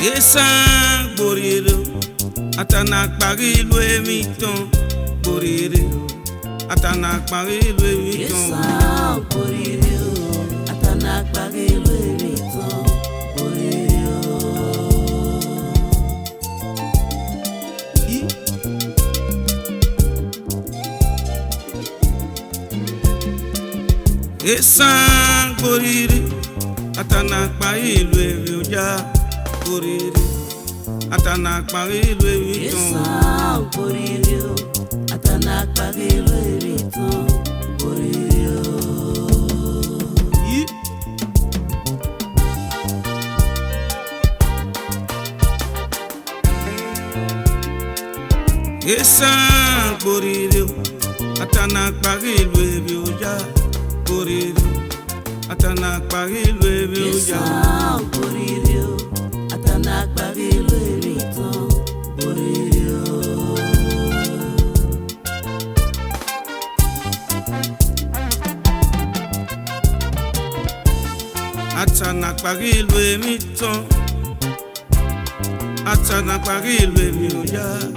ESAN boriro atana pari lu emiton boriro atana pari lu emiton ESAN boriro atana pari lu emiton boriro ESAN boriro atana pari lu emiton boriro atana pari lu emiton ESAN boriro atana pari lu emiton boriro ESAN boriro atana pari lu emiton boriro atana pari lu emiton ESAN boriro atana pari lu emiton boriro atana pari lu emiton atana pari lu emiton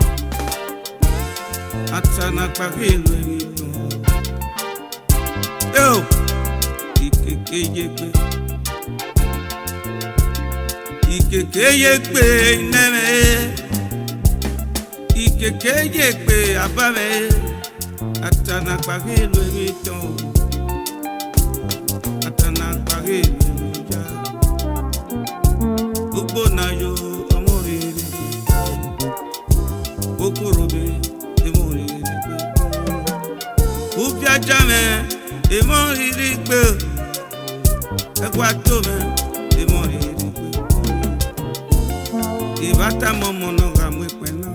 atana pari lu emiton yo ikeke yekpe neme ikeke yekpe abame atana pari lu emiton atana pari lu emiton gbogbo na yo ọmọ rere okorobe emo rere gbe ubi ajame emo rere gbe ẹgwa to me emo rere gbe ìbátà mọmọ no ga mwepe na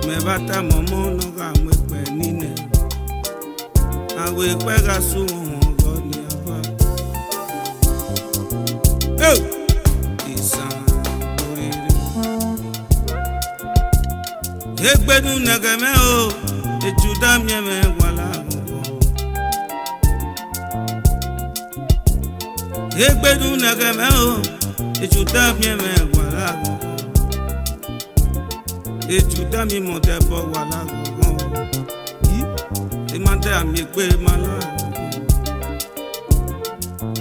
me bata mọmọ no ga mwepe nine awe pe ga su won go ni aba ESAN boriro egbenu nagame o ejuda mieme wala egbenu nagame o ejuda mieme wala ejuda mi mo debo wala imande ami gbe mala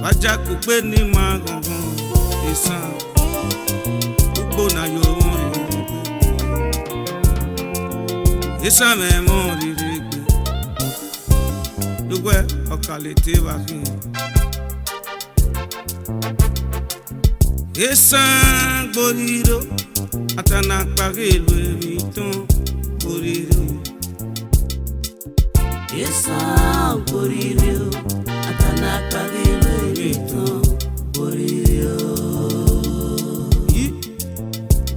waja ko pe ni ma gangan ESAN gbogbo na yo won rere ESAN me mo rere gbe dugbe okalete wa fi ESAN boriro atana pari lu emiton boriro ESAN boriro atana pari lu emiton boriro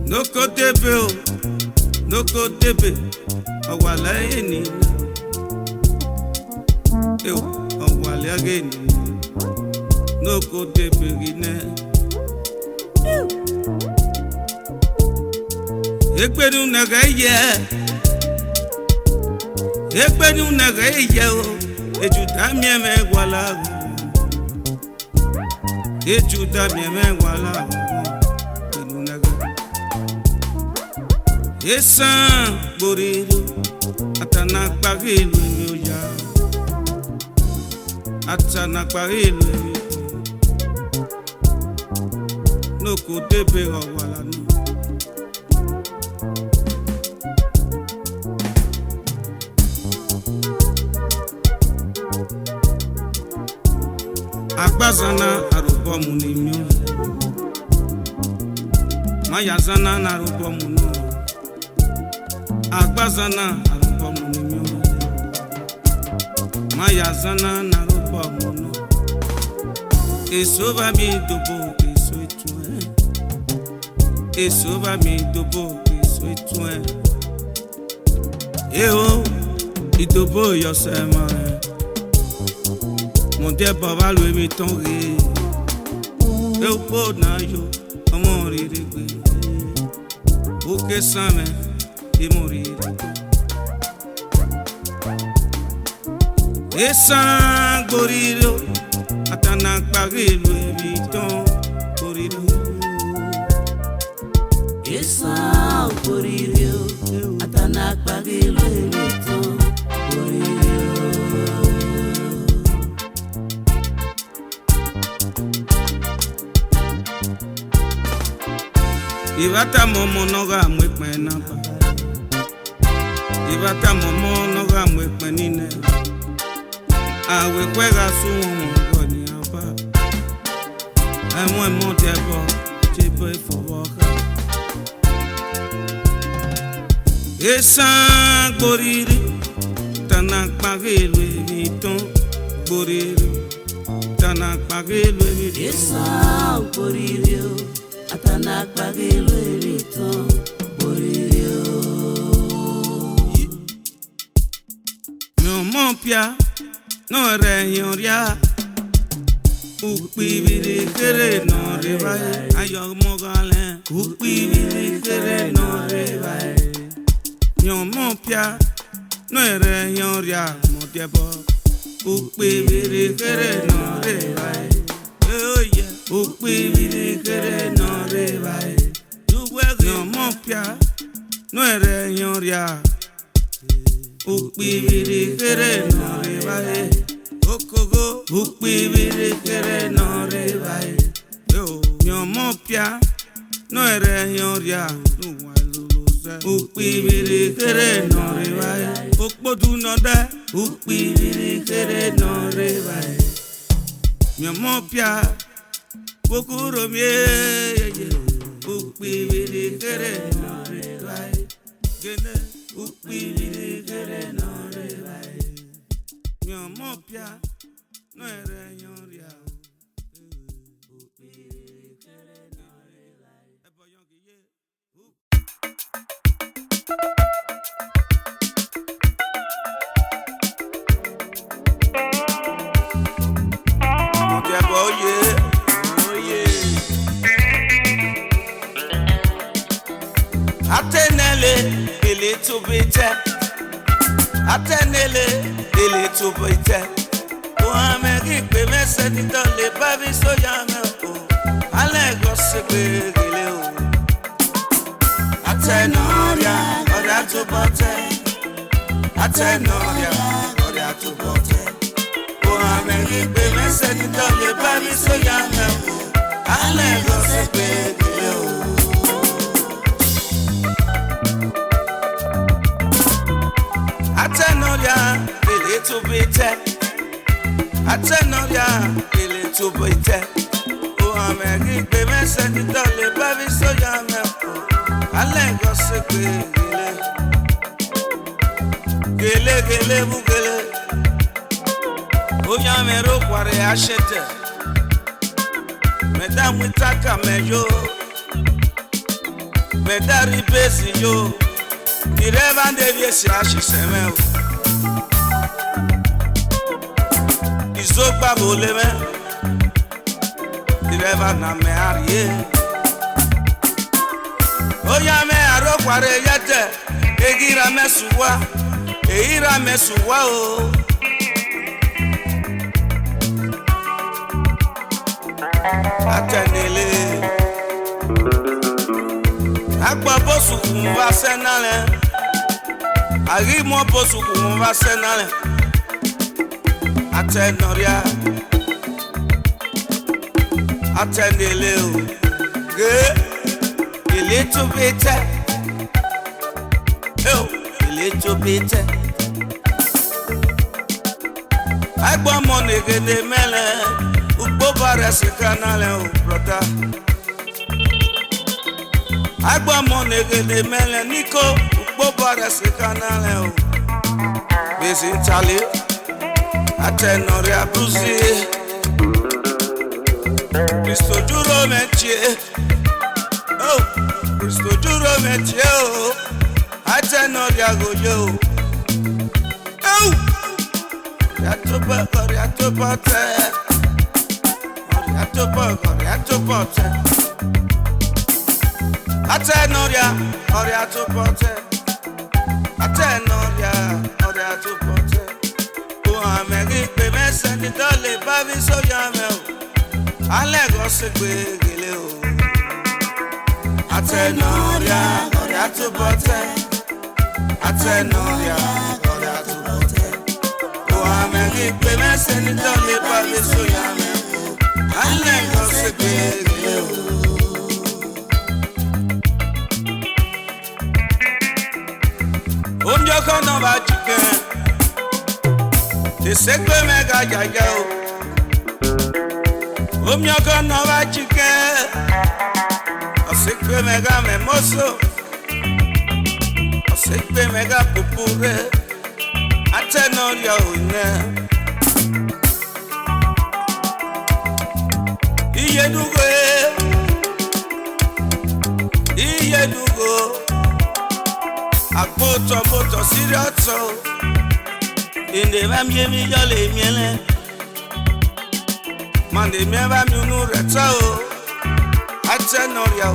noko debe o noko debe ọwala eni ọwala eni noko debe rine egbenu naga ye o ejuda mieme wala ejuda mieme wala egbenu naga ESAN boriro atana pari lu emiton atana pari lu emiton noko debe ọwala no agbazana arubomu ni mio mayazana na arubomu no agbazana arubomu ni mio mayazana na arubomu no eso ba mi dobo eso etun eso ba mi dobo eso etun o idobo yose ma mon deba va lu emiton re e o po na yo ọmọ rere gbe o ke san me emo rere ESAN boriro atana pari lu emiton boriro ESAN boririo atana kpagilo emeton boririo. Ivata momo noga mwekme napa. Ivata momo noga mwekme nine. Awe kwega sumo goni apa. Amwe montebo chepe foboka. ESAN boriri tanak pagilwe miton boriri tanak pagilwe miton. ESAN boririo atana kpagilo emeton boririo. Mon pia no reñoria ukpibiri kere no rebae ayo mogale ukpibiri kere no rebae mon pia no reñoria motebo ukpibiri kere no rebae oh yeah ukpibiri kere no rebae mon pia no reñoria ukpibiri kere no rebae okogo ukpibiri kere no rebae yo nyomo pia no ere nyoria ukpibiri kere no rebae okpodu no da ukpibiri kere no rebae nyomo pia kokuro mie ukpibiri kere no rebae gene ukpibiri kere no rebae nyomo pia no ere nyoria ukpibiri kere no rebae eboyongi ye motebo oye atenele ele to bete atenele ele to bete o amegi pe mese ni to le babi so ya me o ale go se pe gele o atenoria oda to bote atenoria oda to bote o amegi pe mese ni to le babi so ya me o ale go se pe gele o Atenoria, a little bit. Atenoria, a little bit. Oh, I'm a big baby, send it all the baby, so young. I let go sick. Gele, bugele. Oh, I'm a rope, what I shit. Madame, we take a measure. Medari busy, yo. Ireva devia se acha semel. Izoba boleme. Ireva na me arie. Oya me aro kware yete. Egira mesuwa. Eira mesuwa o. Atenele. Agba bosu kumba senale. Agi mo bosu kumba senale. Atenoria. Atenele o. Ge. A little bit. Oh, a little bit. Agba mo negede mele. Ugbo bare sikanale o brother. Agba mo negede mele niko ugbo bare sikanale o. Bezi tali Atenoria bruzi Cristo duro mechie. Oh, Cristo duro mechie o. Atenoria goyo. Oh, Riatopa te. Riatopa te. Atenoria, Oriatopote. Atenoria, Oriatopote. Oh, I'm a big baby, send it all the baby, so young. I let go sick with Gileo. Atenoria, goria to bote. Atenoria, goria to bote. Oh, I'm a big women sending down the body so young. I let go say, Joko no ba chicken. The secret mega jaja. Joko no ba chicken. A secret mega memoso. A secret mega pupure. Atenoria une. Iye dugo. Akpoto moto serious inde ba mi jole miele mande mi ba mi unu reta o Atenoria o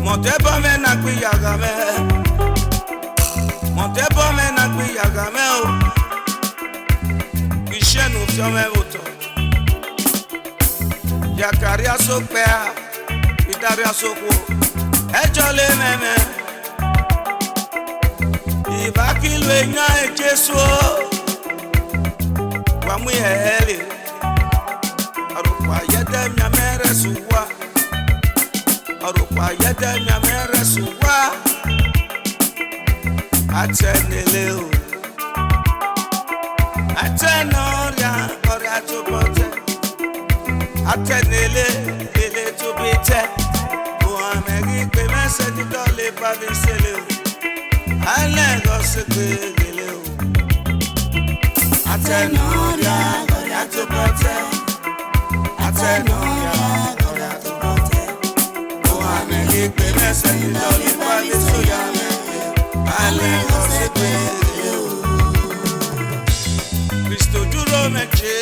monte bo me na gbe yaga me o kishenu ti o me voto yakaria so pe idaria so ko Ejole meme Ibakilwe nya Jesu Wa mu hele Arukwa yede mya mere suwa Arukwa yede mya mere suwa Atenele o Atenoria goria to bote Atenele ele to bete Amegi pe meseni dole pa visele o Ale go se gbegele o Atenoria goria to bote Atenoria goria to bote O amegi pe meseni dole pa visele Ale go se gbegele o Cristo duro meje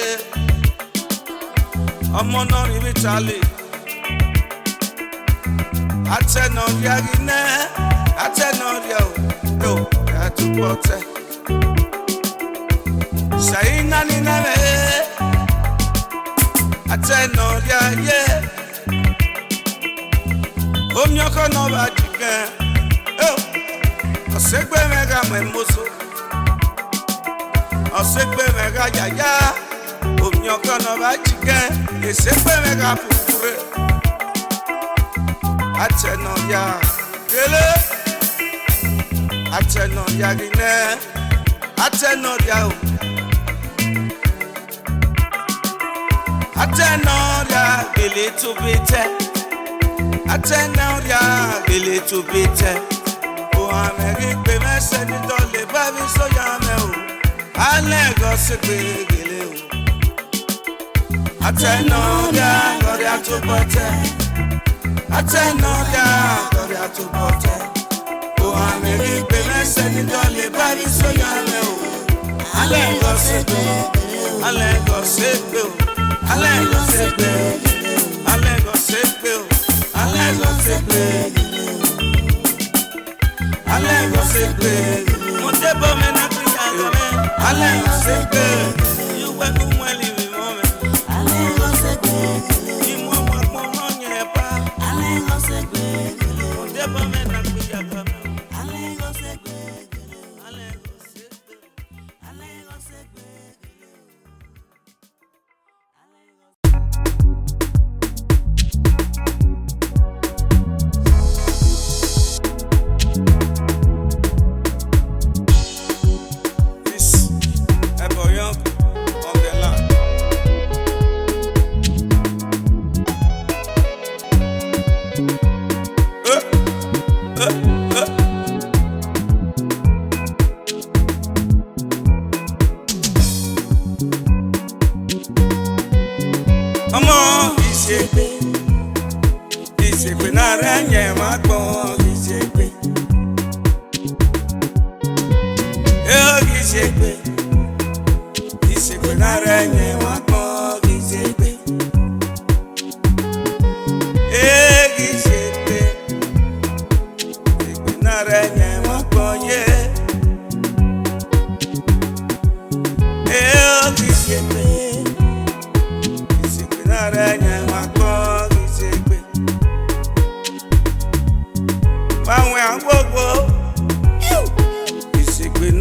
Omo no ri vitale Atenoria gine, Atenoria o, atupote. Saina ni name, Atenoria ye. Omyoko no ba chicken, osegbe mega memoso, osegbe mega yaya. Omyoko no ba chicken, esegbe mega pupure. Atenoria gele Atenoria gine Atenoria o Atenoria gele to bete Atenoria gele to bete O amegi pe meseni dole babi so yame o Ale go se gele o Atenoria goria to bote Atenoria goria to bote O ameri pe meseni dole bari so yame o Ale go sepe Ale go sepe Ale go sepe Ale go sepe Ale go sepe Ale go sepe Monte bo me na priya me Ale go sepe You we ku mweli mi mome Ale go sepe Ìṣègbè náà rẹ̀ yẹn máa gbọ́n ìṣègbè. Ìṣègbè náà rẹ̀ yẹn máa gbọ́n ìṣègbè. Ìṣègbè náà rẹ̀ yẹn máa gbọ́n yé. Ìṣègbè náà rẹ̀ yẹn máa gbọ́n.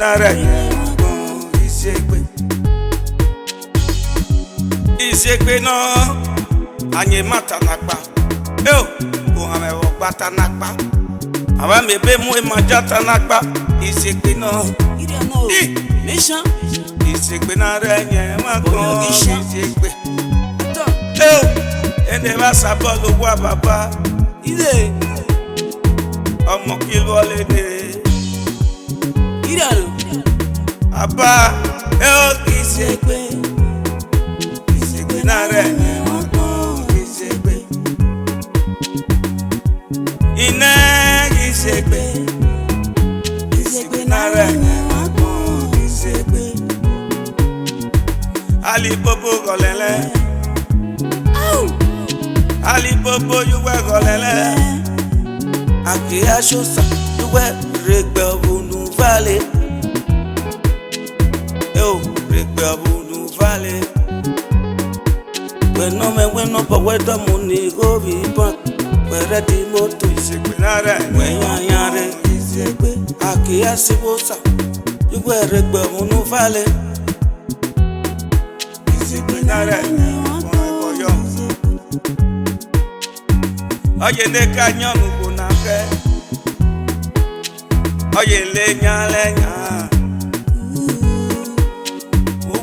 nara yẹn gbọ́n ìṣègbè. Ìṣègbè náà ànyè má tanakpa eo kò hàn ẹ̀wọ̀ gba tanakpa àwa mèbè mú ìmọ̀já tanakpa ìṣègbè náà ìṣègbè nara yẹn má gbọ́n ìṣègbè. Eo ẹni bá sábọ́ọ̀lù wá bàbá ọmọ kí wọlé dé. Àbá eo ìṣègbè ìṣègbè nara yẹn má gbọ́n ìṣègbè. Iná ìṣègbè ìṣègbè nara yẹn má gbọ́n ìṣègbè. Alibobo gọlẹ́lẹ́ Alibobo yuwe gọlẹ́lẹ́ a.k.a. yuwe regbe obunu vale regbe obunu vale weno po wedo muni gobi pan were di moto ìṣègbè nara wenyanyare ìṣègbè a.k.a. sibosa yuwe regbe obunu vale ìṣègbè nara oyo oye de kanyonu kuna ke oye lenya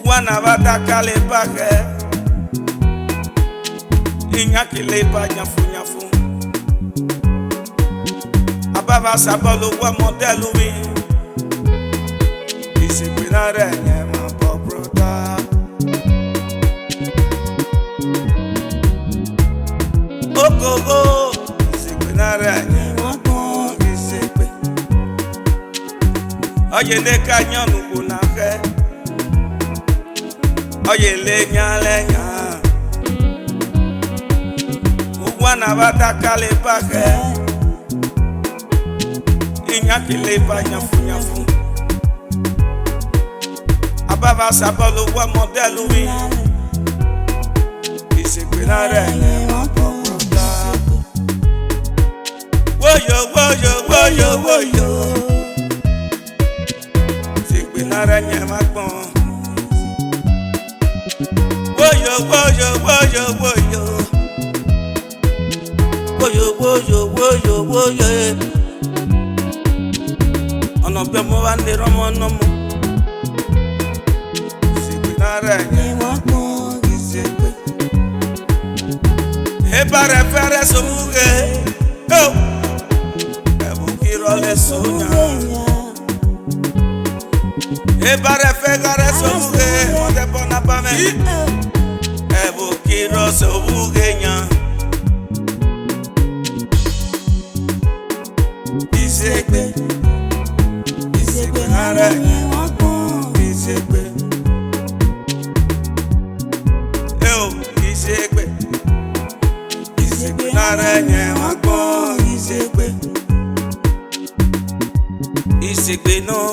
wana bata kale pake inya kile pa nyafu ababa sabolo wa modelu wi ìṣègbè nara yẹn ma bo broda. Ogogo ìṣègbè nara yẹn ma gbọ́n ìṣègbè. Oye de kanyonu kuna ke oye lenya wana bata kale pake inya kile pa nyafu ababa sabolo wa modelu wi ìṣègbè nara yẹn ma gbọ́n broda. Woyo ìṣègbè nara yẹn ma gbọ́n. Woyo ọ̀nà bí ọmọ wa ní rọmọ nọmọ ìṣègbè nara yẹn ma gbọ́n ìṣègbè. Ebare fere somuge ebu kirole sonya ebare fegare somuge mode bona pame ebu kiro somuge nya ìṣègbè ìṣègbè nara yẹn ma gbọ́n ìṣègbè. Ìṣègbè ìṣègbè nara yẹn ma gbọ́n ìṣègbè. Ìṣègbè náà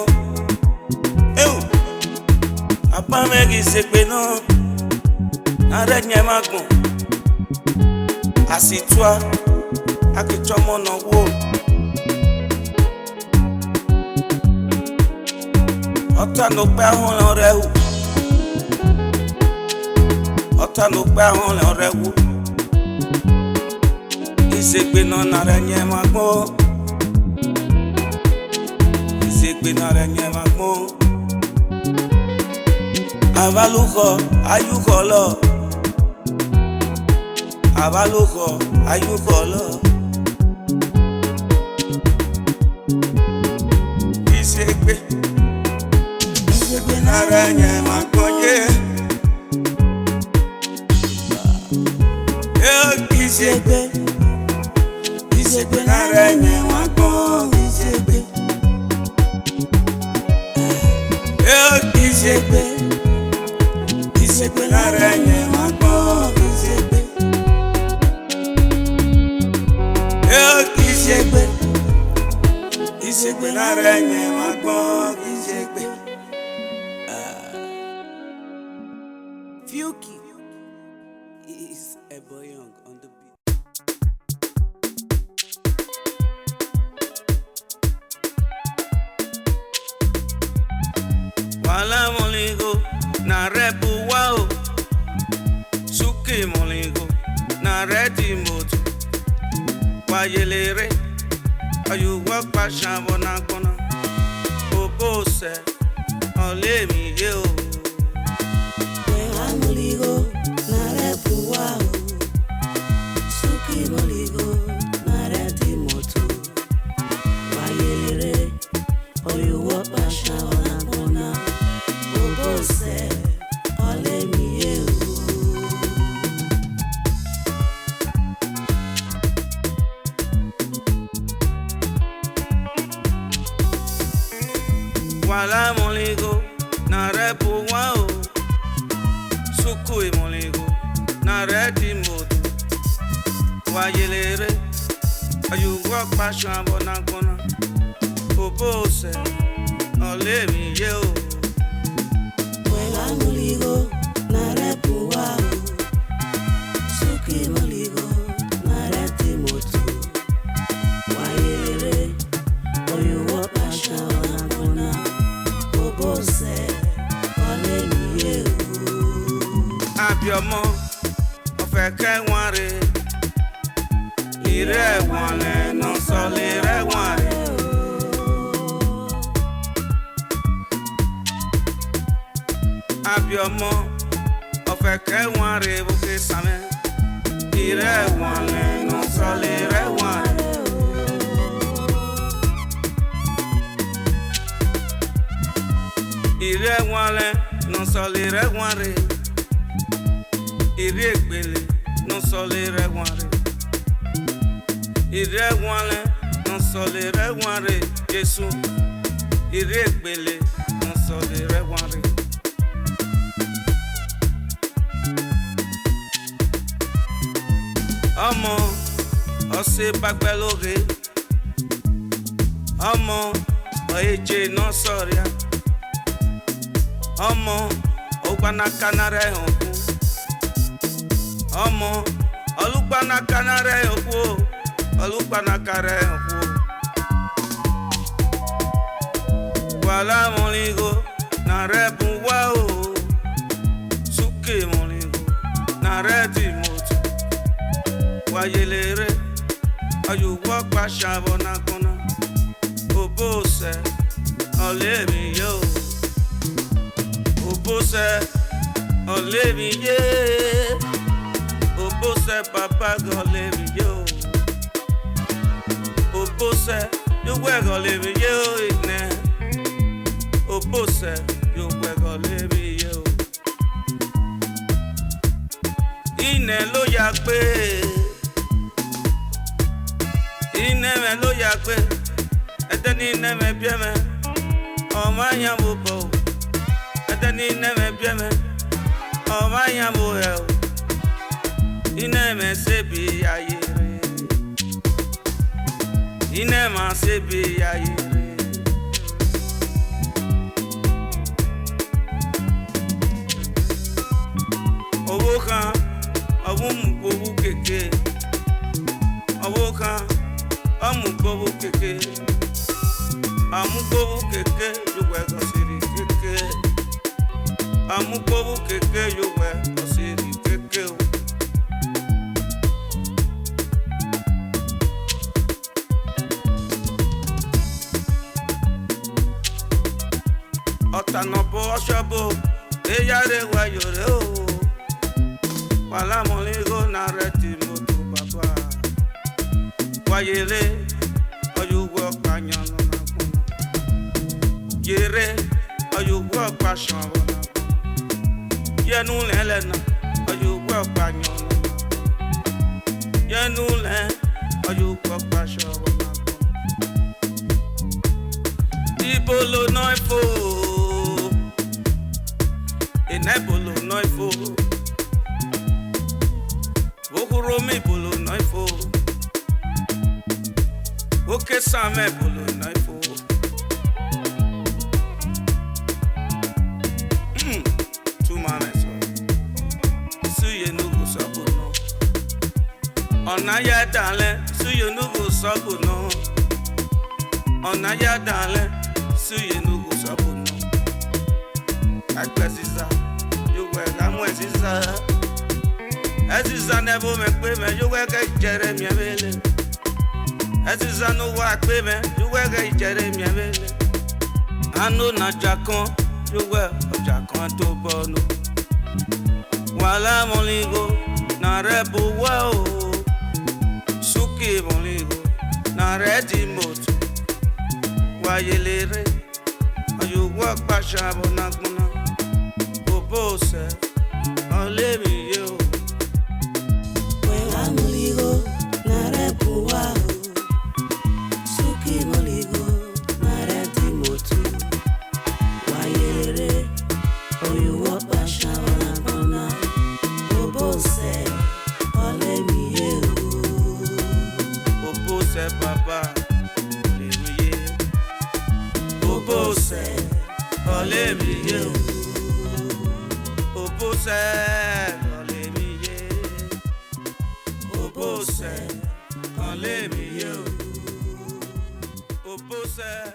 apamẹ́gì ìṣègbè náà nara yẹn ma gbọ́n àsìtúà akítsọ́mọ́ náà wò. Ọ̀tá ló pẹ́ àwọn ọ̀rẹ́ wò ọ̀tá ló pẹ́ àwọn ọ̀rẹ́ wò. Ìṣègbè náà nara yẹn ma gbọ́n ìṣègbè nara yẹn ma gbọ́n. Abalukọ ayukọ lọ abalukọ ayukọ lọ. Ìṣègbè ìṣègbè nara yẹn ma gbọ́n yé. Ìṣègbè ìṣègbè nara yẹn ma gbọ́n ìṣègbè. Ìṣègbè ìṣègbè nara yẹn ma gbọ́n ìṣègbè. Ìṣègbè ìṣègbè nara yẹn ma gbọ́n ìṣègbè. Fuki is a boy young on the beat. Wayelere, you walk by Shabonakona, Obose, ole mi yo. Wega moligo, nare puwao, suki moligo, nare timoto. Wayelere, you walk by Shabonakona, Obose, ole mi yo. Wala moligo, na repu wao. Sukui moligo, na redi moto. Wayelere, you walk by Shabonakona. Obose, ole mi yo. Wega moligo, na repu wao. Suki moligo, na redi moto. Wayelere, you walk by Shabonakona. Obose, ole mi yo. Abiomo, ofeke wanre. Ire wanle, no solire wanre. Abiomo, ofeke wanre, boke same. Ire wanle, no solire wanre. Ire wanle, no solire wanre. Ire gbele, no solire wanre. Ire wanle, no solire wanre. Jesu, ire gbele, no solire wanre. Ọmọ, ọsẹ bagbẹlóge. Ọmọ, ọ̀ẹ́jẹ̀ náà sọ̀rìà. Ọmọ, ọgbànàkànà rẹ̀ hàn kú. Ọmọ, ọlùgbànàkànà rẹ̀ hàn kú. Ọlùgbànàkà rẹ̀ hàn kú. Wàlá mọ̀lìgò, nà rẹ̀ bùn wá o. Súkè mọ̀lìgò, nà rẹ̀ dì mọ̀tò. Wayelere, you walk by Shabonakona. Obose, ole mi yo. Obose, ole mi ye. Obose, papa, ole mi yo. Obose, you work ole mi yo, igne. Obose, you work ole mi yo. Ine lo ya pe. Ine me lo ya pe. Eteni ine me bie me. Ọma ya mo bo. Eteni ine me bie me. Ọma ya mo he o. Ine me se bi ayere. Ine ma se bi ayere. Owó kan, ọwọ́ mú gbowó kéke. Owó kan, ọmú gbowó kéke. Àmú gbowó kéke, yóò ẹ̀kọ́ sírí kéke. Àmú gbowó kéke, yóò ẹ̀kọ́ sírí kéke o. Ọ̀tànàbọ̀ ọ̀ṣọ́bọ̀, eyáre wa yòrè o. Wàlá mọ̀lẹ́gò náà rẹ̀ ti mọ́tò bàbá. Wayele, ọ̀yọ̀wọ̀ pààyàn lọ́nà kún. Yèrè, ọ̀yọ̀wọ̀ pàṣán lọ́nà kún. Yẹnu lẹ́lẹ́nà, ọ̀yọ̀wọ̀ pààyàn lọ́nà kún. Yẹnu lẹ́, ọ̀yọ̀wọ̀ pàṣán lọ́nà kún. Ibo lo ná ifo, ìnẹ́bò lo ná ifo. Okuro mi bolo ná ifo. Oke same bolo ná ifo. Tuma meso. Suye nugu sabo no. Ọ̀nà ya dalẹ̀, suye nugu sabo no. Ọ̀nà ya dalẹ̀, suye nugu sabo no. Àgbẹ̀ sísá, yóò wẹ̀ lámú ẹ̀ sísá. Ẹ̀ sísá nẹ́bó mẹ́ pé mẹ́ yóò wẹ́ kẹ́ jẹrẹ mi ẹ̀ bẹ́lẹ̀. Ezizano wa peme, you were a Jeremy. I know not Jacon, you were a Jacon to Bono. While I'm only go, na rebel wow. Suki only go, na ready moto. Why you lere? You walk by Shabonakuna. Bobo said, I'll leave you. When I'm ligo, na rebel wow. Suki moligo, na ready moto. Why you lere? Oh, you walk by Shabonakuna. Bobo said, I'll leave you. Bobo said, Papa, leave me. Bobo said, I'll leave you. Bobo said, I'll leave you. Bobo said, I'll leave you. Bobo said.